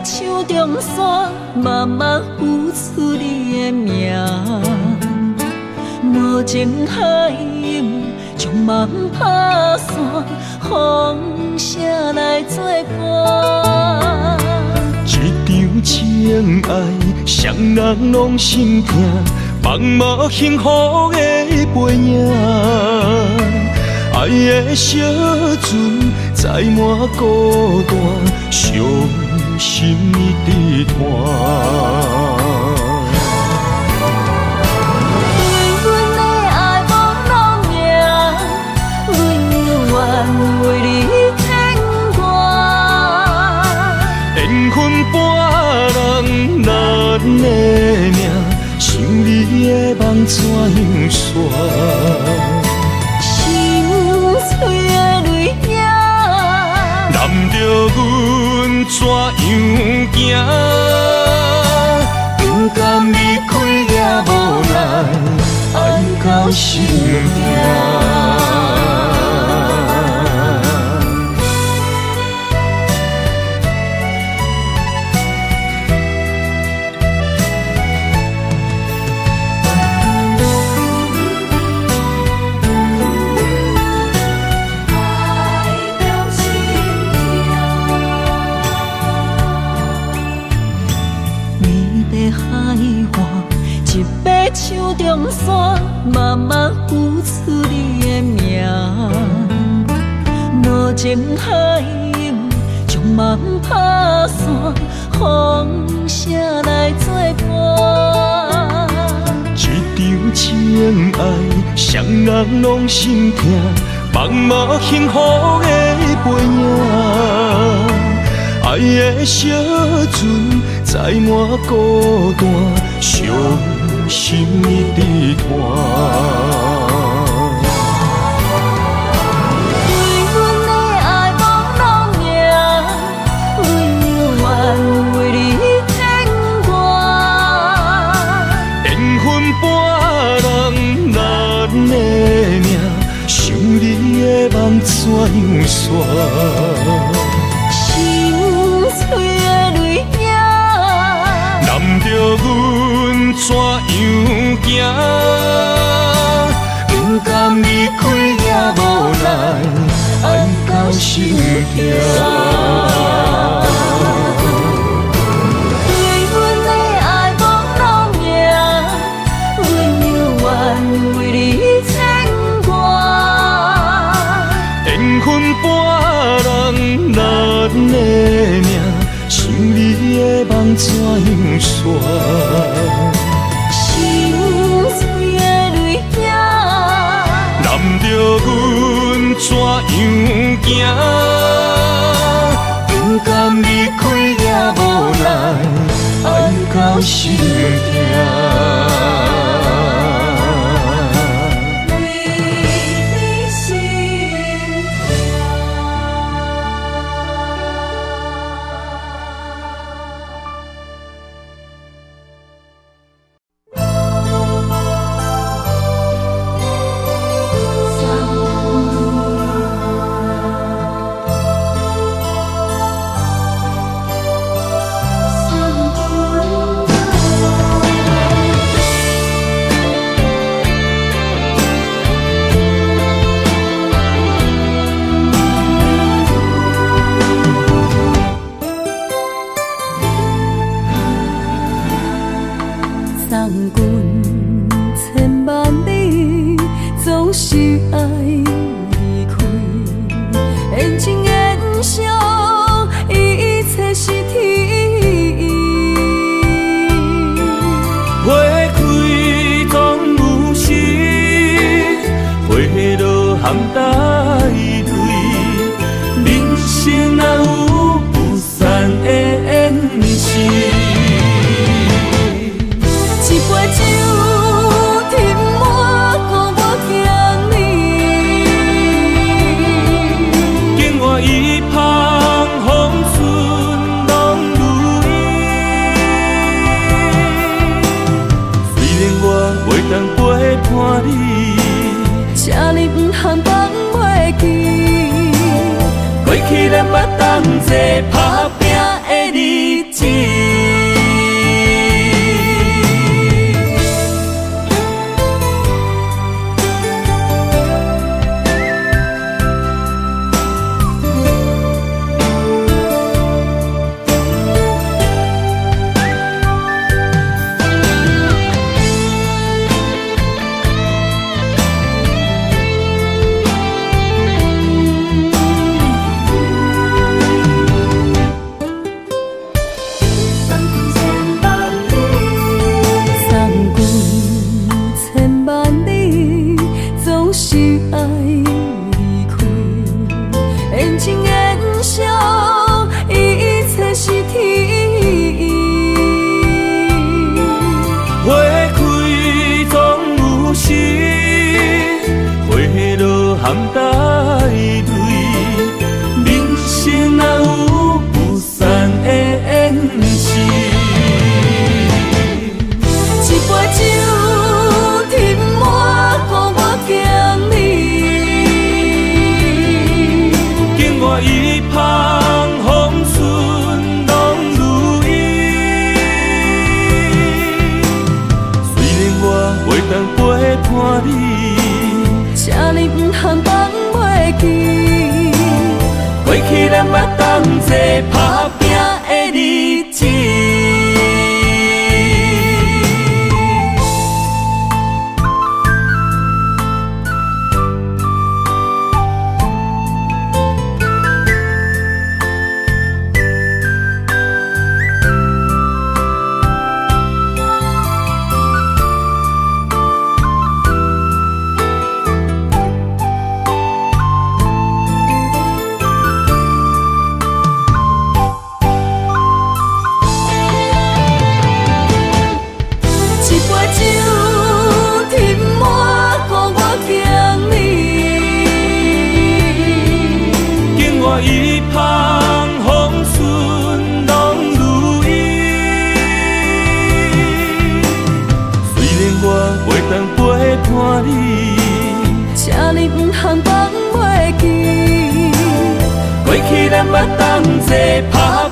手中线，慢慢浮出你的名。无情海涌，将梦打散，风声来作伴。一场情爱，双人拢心痛，茫无幸福的背影。爱的小船载满孤单，伤心的叹。对阮的爱无路命，阮愿为你牵挂。缘分半人难的命，想你的梦怎样煞？心碎的泪影，难着阮怎样行？不心痛。手中线，慢慢付出你的名。无情海涌，将梦打散，风声来作伴。一场情爱，双人拢心痛，茫无幸福的背影。爱的小船载满孤单，伤心一直拖。为阮的爱无路命，为愿为你牵挂。缘分半人难的命，想你的梦怎样煞？心碎的泪影，难着阮怎样行？不甘离开也无奈，爱到心痛。对阮的爱无路命，阮愿为你牵挂。缘分半人难的命，想你的梦怎样煞？心碎的泪影，难着阮怎样行？不甘离开也无奈，爱到心痛。咱捌同齐打拼的日子。一旁风顺拢如意，虽然我袂当陪伴你，请你唔通放袂记。过去咱捌同齐打